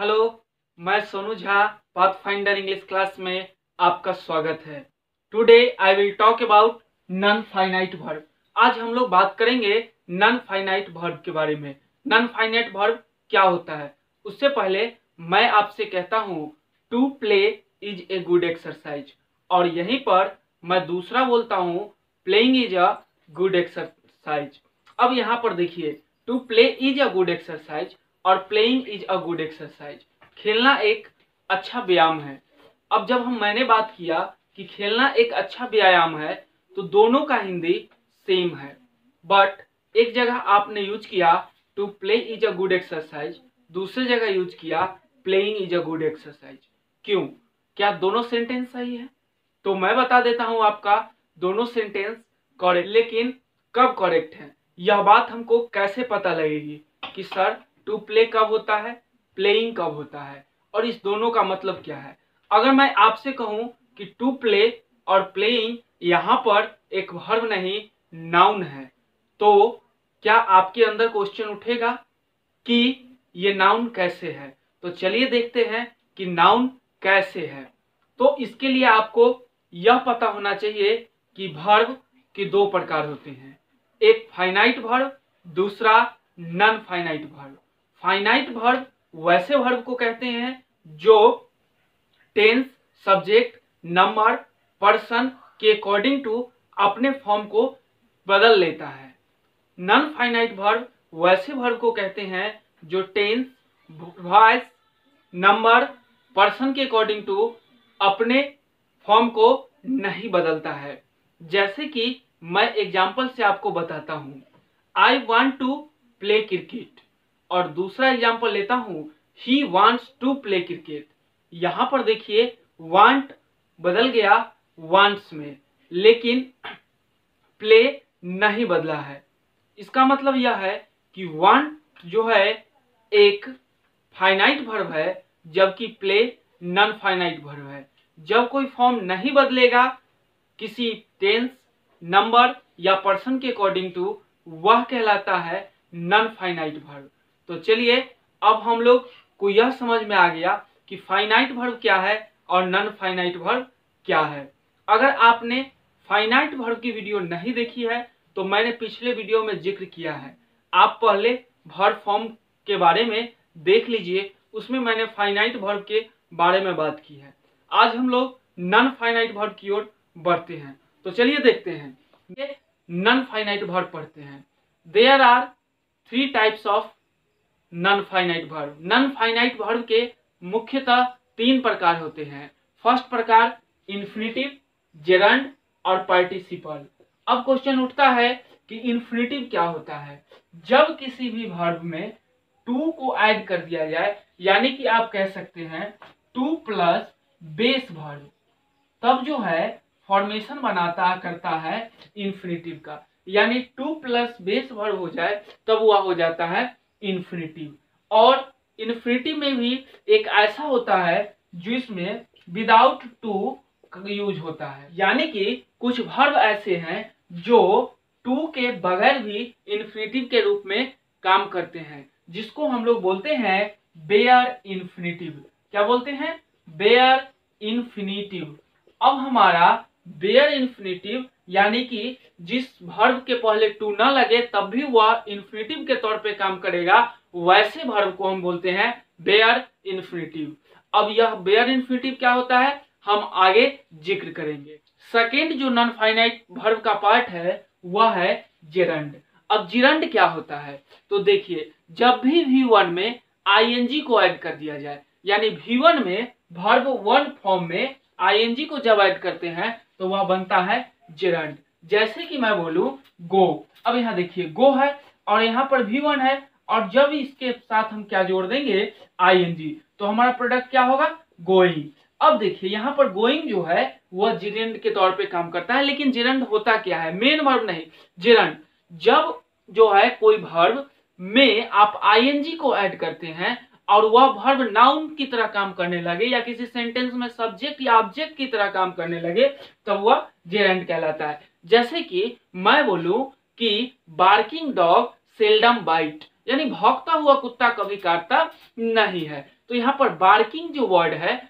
Hello, मैं Sonu Jha pathfinder English class में आपका स्वागत है। Today I will talk about non finite verb. आज हम लोग बात करेंगे नॉन फाइनाइट वर्ब के बारे में। नॉन फाइनाइट वर्ब क्या होता है, उससे पहले मैं आपसे कहता हूँ to play is a good exercise, और यहीं पर मैं दूसरा बोलता हूँ playing is a good exercise. अब यहाँ पर देखिए, to play is a good exercise और playing is a good exercise. खेलना एक अच्छा व्यायाम है। अब जब मैंने बात किया कि खेलना एक अच्छा व्यायाम है, तो दोनों का हिंदी सेम है, बट एक जगह आपने यूज किया to play is a good exercise, दूसरी जगह यूज किया playing is a good exercise. क्यों? क्या दोनों सेंटेंस सही है? तो मैं बता देता हूं आपका दोनों सेंटेंस करेक्ट, लेकिन कब करेक्ट है यह बात हमको कैसे पता लगेगी कि सर टू प्ले कब होता है, प्लेइंग कब होता है, और इस दोनों का मतलब क्या है। अगर मैं आपसे कहूं कि टू प्ले और प्लेइंग यहां पर एक वर्ब नहीं नाउन है, तो क्या आपके अंदर क्वेश्चन उठेगा कि ये नाउन कैसे है? तो चलिए देखते हैं कि नाउन कैसे है। तो इसके लिए आपको यह पता होना चाहिए कि वर्ब के दो प्रकार होते हैं, एक फाइनाइट वर्ब, दूसरा non finite verb. Finite verb वैसे वर्ब को कहते हैं जो टेंस, सब्जेक्ट, नंबर, पर्सन के अकॉर्डिंग टू अपने फॉर्म को बदल लेता है। नॉन फाइनाइट वर्ब वैसे वर्ब को कहते हैं जो टेंस, वॉइस, नंबर, पर्सन के अकॉर्डिंग टू अपने फॉर्म को नहीं बदलता है। जैसे कि मैं एग्जांपल से आपको बताता हूं, I want to play cricket, और दूसरा एग्जांपल लेता हूं, he wants to play cricket. यहां पर देखिए वांट बदल गया वांट्स में, लेकिन प्ले नहीं बदला है। इसका मतलब यह है कि वांट जो है एक फाइनाइट वर्ब है, जबकि प्ले नॉन फाइनाइट वर्ब है। जब कोई फॉर्म नहीं बदलेगा किसी टेंस, नंबर या पर्सन के अकॉर्डिंग टू, वह कहलाता है नॉन फाइनाइट वर्ब। तो चलिए अब हम लोग को यह समझ में आ गया कि फाइनाइट वर्ब क्या है और नॉन फाइनाइट वर्ब क्या है। अगर आपने फाइनाइट वर्ब की वीडियो नहीं देखी है तो मैंने पिछले वीडियो में जिक्र किया है, आप पहले वर्ब फॉर्म के बारे में देख लीजिए, उसमें मैंने फाइनाइट वर्ब के बारे में बात की है। आज हम लोग नॉन फाइनाइट वर्ब की ओर बढ़ते हैं, तो चलिए देखते हैं। ये नॉन फाइनाइट वर्ब पढ़ते हैं। There are 3 types of non finite verb. Non finite verb के मुख्यतः 3 प्रकार होते हैं। फर्स्ट प्रकार इन्फिनिटिव, जेरंड और पार्टिसिपल। अब क्वेश्चन उठता है कि इन्फिनिटिव क्या होता है। जब किसी भी वर्ब में टू को ऐड कर दिया जाए, यानी कि आप कह सकते हैं टू प्लस बेस वर्ब, तब जो है फॉर्मेशन बनाता करता है इन्फिनिटिव का। यानी टू प्लस बेस वर्ब हो जाए तब वह हो जाता है इन्फिनिटिव। और इन्फिनिटिव में भी एक ऐसा होता है जिसमें विदाउट टू यूज होता है, यानी कि कुछ वर्ब ऐसे हैं जो टू के बगैर भी इन्फिनिटिव के रूप में काम करते हैं, जिसको हम लोग बोलते हैं बेयर इन्फिनिटिव। क्या बोलते हैं? Bare infinitive. अब हमारा बेयर इन्फिनिटिव यानी कि जिस वर्ब के पहले टू न लगे तब भी वह इन्फिनिटिव के तौर पे काम करेगा, वैसे वर्ब को हम बोलते हैं बेयर इन्फिनिटिव। अब यह बेयर इन्फिनिटिव क्या होता है हम आगे जिक्र करेंगे। सेकेंड जो नॉन फाइनाइट वर्ब का पार्ट है वह है जेरंड। अब जेरंड क्या होता है? तो देखिए, जब भी V1 में ing को ऐड कर दिया जाए, यानी V1 में वर्ब 1 फॉर्म में ing को जब ऐड करते हैं तो वह बनता है जेरंड। जैसे कि मैं बोलूं गो, अब यहाँ देखिए गो है और यहाँ पर V1 है, और जब इसके साथ हम क्या जोड़ देंगे ing, तो हमारा प्रोडक्ट क्या होगा? गोइंग। अब देखिए यहाँ पर गोइंग जो है वह जेरंड के तौर पे काम करता है, लेकिन जेरंड होता क्या है? मेन वर्ब नहीं, जेरंड जब जो है कोई वर्ब में आप ing को ऐड करते हैं और वह वर्ब नाउन की तरह काम करने लगे या किसी सेंटेंस में सब्जेक्ट या ऑब्जेक्ट की तरह काम करने लगे, तब वह जेरंड कहलाता है। जैसे कि मैं बोलूं कि बार्किंग डॉग सेल्डम बाइट, यानी भौंकता हुआ कुत्ता कभी काटता नहीं है। तो यहाँ पर बार्किंग जो वर्ड है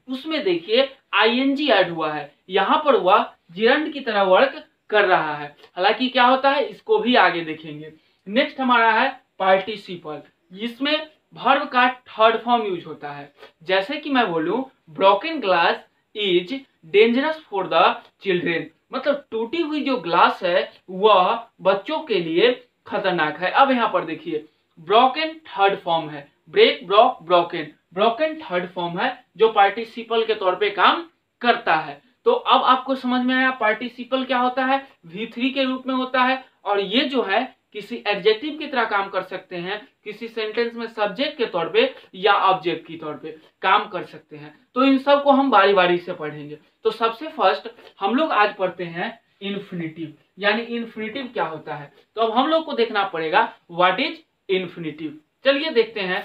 उसमें देखिए आईएनजी ऐड हुआ है, यहाँ पर वह जिरंड की तरह वर्क कर रहा है। हालांकि क्या होता है इसको भी आगे देखेंगे। नेक्स्ट हमारा है पार्टिसिपल, जिसमें वर्ब का थर्ड फॉर्म यूज होता है। जैसे कि मैं बोलूं broken glass is dangerous for the children, मतलब टूटी हुई जो ग्लास है वह बच्चों के लिए खतरनाक है। अब यहाँ पर देखिए ब्रोकन थर्ड फॉर्म है, break broke broken, broken third form है जो पार्टिसिपल के तौर पे काम करता है। तो अब आपको समझ में आया पार्टिसिपल क्या होता है, V3 के रूप में होता है, और ये जो है किसी एडजेक्टिव की तरह काम कर सकते हैं, किसी सेंटेंस में सब्जेक्ट के तौर पे या ऑब्जेक्ट के तौर पे काम कर सकते हैं। तो इन सब को हम बारी बारी से पढ़ेंगे। तो सबसे फर्स्ट हम लोग आज पढ़ते हैं इन्फिनिटिव, यानी इन्फिनिटिव क्या होता है। तो अब हम लोग को देखना पड़ेगा व्हाट इज इन्फिनिटिव। चलिए देखते हैं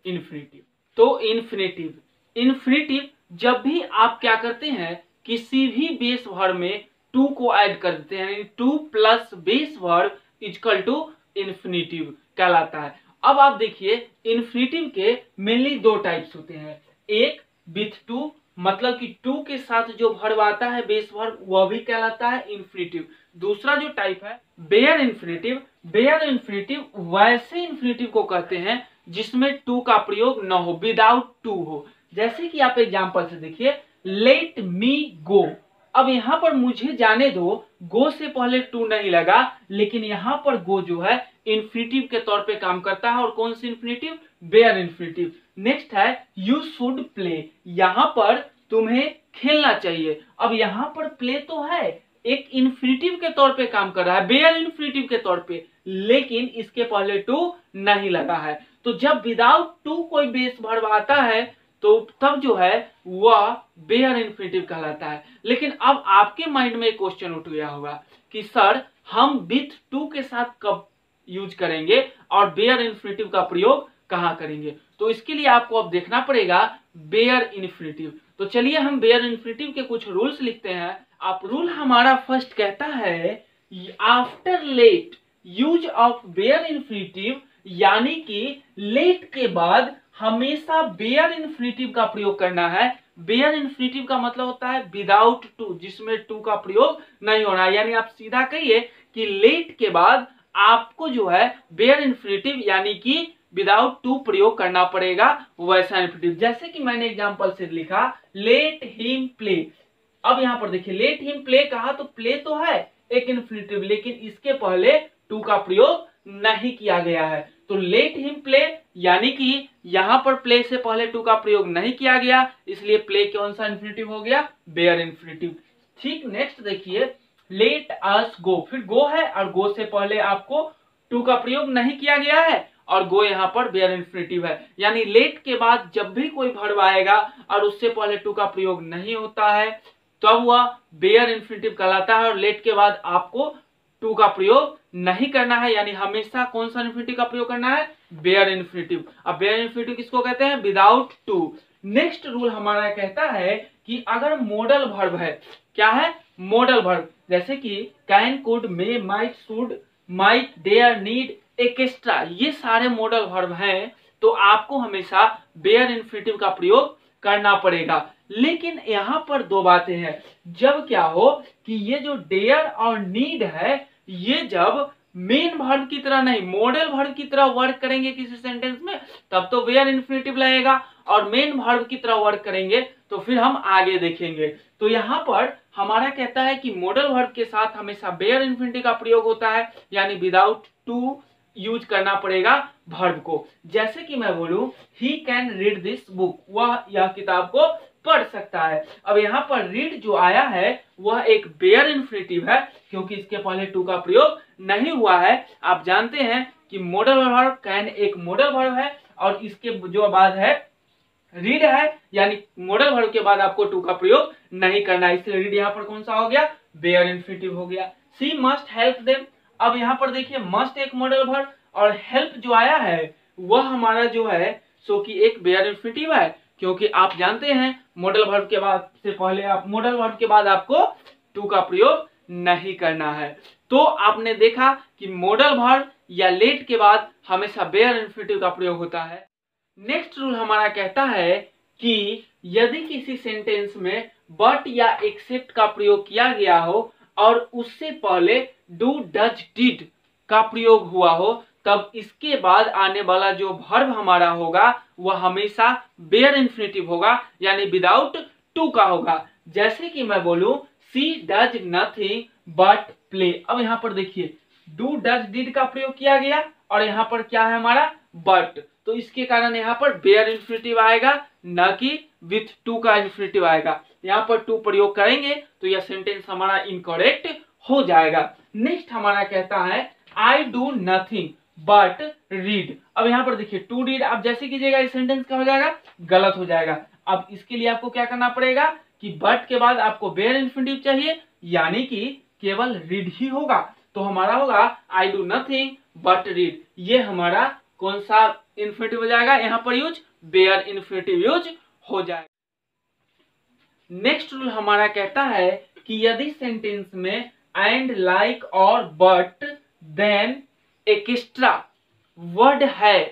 इन्फिनिटिव। तो इन्फिनिटिव जब भी आप क्या करते हैं किसी भी बेस वर्ब में टू को ऐड कर देते हैं, यानी to plus base verb equal to infinitive कहलाता है। अब आप देखिए इन्फिनिटिव के मेनली दो टाइप्स होते हैं, एक विथ टू, मतलब कि टू के साथ जो वर्ब आता है बेस वर्ब वह भी कहलाता है इन्फिनिटिव। दूसरा जो टाइप है बेयर इन्फिनिटिव। बेयर इन्फिनिटिव वैसे इन्फिनिटिव को कहते हैं जिसमें टू का प्रयोग न हो, विदाउट टू हो। जैसे कि आप एग्जांपल से देखिए लेट मी गो, अब यहाँ पर मुझे जाने दो, गो से पहले टू नहीं लगा, लेकिन यहाँ पर गो जो है इन्फिनिटिव के तौर पे काम करता है। और कौन सी इन्फिनिटिव, बेयर इन्फिनिटिव। नेक्स्ट है यू शुड प्ले, यहाँ पर तुम्हें खेलना चाहिए। अब यहाँ पर प्ले तो है एक इन्फिनिटिव के तौर पे काम कर रहा है, बेयर इन्फिनिटिव के तौर पे, लेकिन इसके पहले टू नहीं लगा है। तो जब विदाउट टू कोई बेस वर्ब आता है तो तब जो है वह बेयर इन्फिनिटिव कहलाता है। लेकिन अब आपके माइंड में एक क्वेश्चन उठ गया होगा कि सर हम विथ टू के साथ कब यूज करेंगे और बेयर इन्फिनिटिव का प्रयोग कहाँ करेंगे। तो इसके लिए आपको अब देखना पड़ेगा बेयर इन्फिनिटिव। तो चलिए हम बेयर इन्फिनिटिव के कुछ रूल्स लिखते हैं। आप रूल हमारा फर्स्ट कहता है after let use of bare infinitive, यानी कि लेट के बाद हमेशा बेयर इन्फिनिटिव का प्रयोग करना है। बेयर इन्फिनिटिव का मतलब होता है विदाउट टू, जिसमें टू का प्रयोग नहीं होना है। यानी आप सीधा कहिए कि लेट के बाद आपको जो है बेयर इन्फिनिटिव यानी कि विदाउट टू प्रयोग करना पड़ेगा वैसा इन्फिनिटिव। जैसे कि मैंने एग्जांपल से लिखा लेट हिम प्ले। अब यहाँ पर देखिए लेट हिम प्ले कहा तो प्ले तो है एक इन्फिनिटिव, लेकिन इसके पहले टू का प्रयोग नहीं किया गया है। तो लेट हिम प्ले यानी कि यहाँ पर प्ले से पहले टू का प्रयोग नहीं किया गया, इसलिए प्ले कौन सा इन्फिनिटिव हो गया, बेयर इन्फिनिटिव। ठीक, नेक्स्ट देखिए लेट अस गो, फिर गो है और गो से पहले आपको टू का प्रयोग नहीं किया गया है और गो यहाँ पर बेयर इन्फिनिटिव है। यानी लेट के बाद जब भी कोई वर्ब आएगा और उससे पहले टू का प्रयोग नहीं होता है तब वह बेयर इन्फिनिटिव कहलाता है। और लेट के बाद आपको टू का प्रयोग नहीं करना है, यानी हमेशा कौन सा इन्फिनिटिव का प्रयोग करना है, बेयर इन्फिनिटिव। अब बेयर इन्फिनिटिव किसको कहते हैं, विदाउट टू। नेक्स्ट रूल हमारा कहता है कि अगर मॉडल वर्ब है, क्या है मॉडल वर्ब, जैसे कि can could may might should might dare need extra, ये सारे मॉडल वर्ब हैं, तो आपको हमेशा बेयर इन्फिनिटिव का प्रयोग करना पड़ेगा। लेकिन यहाँ पर दो बातें हैं, जब क्या हो कि ये जो डेयर और नीड है ये जब मेन वर्ब की तरह नहीं मॉडल वर्ब की तरह वर्क करेंगे किसी सेंटेंस में तब तो बेयर इन्फिनिटिव लगेगा, और मेन वर्ब की तरह वर्क करेंगे तो फिर हम आगे देखेंगे। तो यहाँ पर हमारा कहता है कि मॉडल वर्ब के साथ हमेशा बेयर इन्फिनिटिव का प्रयोग होता है, यानी विदाउट टू यूज करना पड़ेगा वर्ब को। जैसे कि मैं बोलूं he can read this book, वह यह किताब को पढ़ सकता है। अब यहाँ पर रीड जो आया है वह एक बेयर इन्फिनिटिव है क्योंकि इसके पहले टू का प्रयोग नहीं हुआ है। आप जानते हैं कि मॉडल वर्ब कैन एक मॉडल वर्ब है और इसके जो बाद है रीड है, यानी मॉडल वर्ब के बाद आपको टू का प्रयोग नहीं करना है, इसलिए रीड यहाँ पर कौन सा हो गया, बेयर इन्फिनिटिव हो गया। सी मस्ट हेल्प देम, अब यहाँ पर देखिए मस्ट एक मॉडल वर्ब और हेल्प जो आया है वह हमारा जो है सो कि एक बेयर इन्फिनिटिव है, क्योंकि आप जानते हैं मॉडल वर्ब के बाद से पहले आप मॉडल वर्ब के बाद आपको टू का प्रयोग नहीं करना है। तो आपने देखा कि मॉडल वर्ब या लेट के बाद हमेशा बेयर इन्फिनिटिव का प्रयोग होता है। नेक्स्ट रूल हमारा कहता है कि यदि किसी सेंटेंस में बट या एक्सेप्ट का प्रयोग किया गया हो और उससे पहले डू डज डिड का प्रयोग हुआ हो, तब इसके बाद आने वाला जो वर्ब हमारा होगा वह हमेशा बेयर इन्फिनिटिव होगा, यानी विदाउट टू का होगा। जैसे कि मैं बोलूं सी डज नथिंग बट प्ले। अब यहाँ पर देखिए डू डज डिड का प्रयोग किया गया और यहाँ पर क्या है हमारा बट, तो इसके कारण यहाँ पर बेयर इन्फिनिटिव आएगा, न कि विथ टू का इन्फिनिटिव आएगा। यहाँ पर टू प्रयोग करेंगे तो यह सेंटेंस हमारा इनकरेक्ट हो जाएगा। नेक्स्ट हमारा कहता है I do nothing but read. अब यहाँ पर देखिए टू रीड आप जैसे कीजिएगा इस सेंटेंस क्या हो जाएगा, गलत हो जाएगा। अब इसके लिए आपको क्या करना पड़ेगा कि बट के बाद आपको बेयर इन्फिनिटिव चाहिए, यानी कि केवल रीड ही होगा। तो हमारा होगा I do nothing but read. ये हमारा कौन सा इन्फिनिटिव हो जाएगा, यहाँ पर यूज बेयर इन्फिनिटिव यूज हो जाएगा। नेक्स्ट रूल हमारा कहता है कि यदि सेंटेंस में एंड लाइक और बट देन एक्स्ट्रा वर्ड है,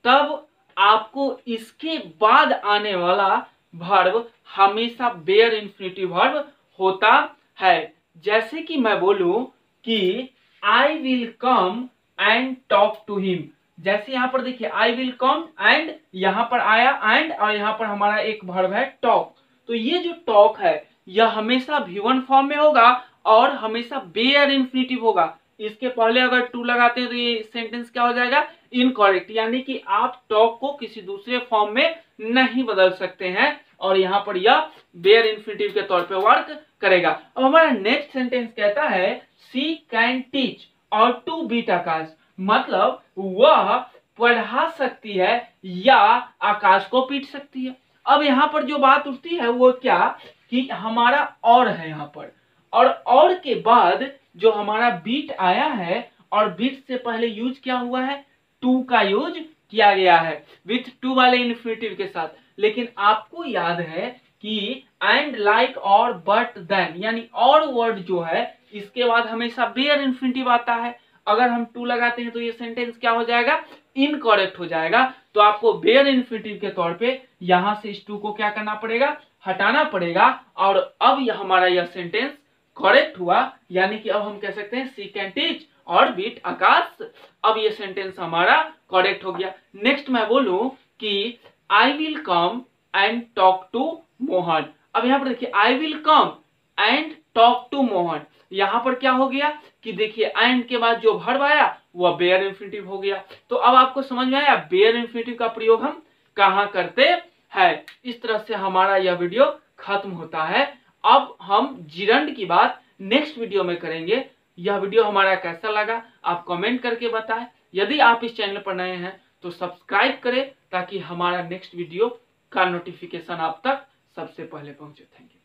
तब आपको इसके बाद आने वाला वर्ब हमेशा बेयर इन्फिनिटिव वर्ब होता है। जैसे कि मैं बोलूं कि I will come and talk to him. जैसे यहाँ पर देखिए आई विल कम एंड यहाँ पर आया एंड और यहाँ पर हमारा एक वर्ब है टॉक। तो ये जो टॉक है यह हमेशा V1 फॉर्म में होगा और हमेशा बेयर इन्फिनिटिव होगा। इसके पहले अगर टू लगाते हैं तो ये सेंटेंस क्या हो जाएगा, इनकरेक्ट, यानी कि आप टॉक को किसी दूसरे फॉर्म में नहीं बदल सकते हैं और यहाँ पर यह बेयर इन्फिनिटिव के तौर पे वर्क करेगा। अब हमारा नेक्स्ट सेंटेंस कहता है सी कैन टीच और टू बीट आकाश, मतलब वह पढ़ा सकती है या आकाश को पीट सकती है। अब यहाँ पर जो बात उठती है वो क्या कि हमारा और है यहाँ पर, और के बाद जो हमारा बीट आया है और बीट से पहले यूज क्या हुआ है, टू का यूज किया गया है विथ टू वाले इन्फिनिटिव के साथ। लेकिन आपको याद है कि एंड लाइक और बट देन यानी और वर्ड जो है इसके बाद हमेशा बेयर इन्फिनिटिव आता है। अगर हम टू लगाते हैं तो ये सेंटेंस क्या हो जाएगा, इनकरेक्ट हो जाएगा। तो आपको बेयर इन्फिनिटिव के तौर पे यहां से इस टू को क्या करना पड़ेगा, हटाना पड़ेगा। और अब यह हमारा यह सेंटेंस करेक्ट हुआ, यानी कि अब हम कह सकते हैं सी कैन टीच और बीट आकाश। अब ये सेंटेंस हमारा करेक्ट हो गया। नेक्स्ट मैं बोलूं कि I will come and talk to Mohan. अब यहाँ पर देखिए I will come and talk to Mohan, यहाँ पर क्या हो गया कि देखिए एंड के बाद जो वर्ब आया वह बेयर इन्फिनिटिव हो गया। तो अब आपको समझ में आया बेयर इन्फिनिटिव का प्रयोग हम कहाँ करते हैं। इस तरह से हमारा यह वीडियो खत्म होता है। अब हम जिरंड की बात नेक्स्ट वीडियो में करेंगे। यह वीडियो हमारा कैसा लगा आप कमेंट करके बताएं। यदि आप इस चैनल पर नए हैं तो सब्सक्राइब करें ताकि हमारा नेक्स्ट वीडियो का नोटिफिकेशन आप तक सबसे पहले पहुंचे। Thank you.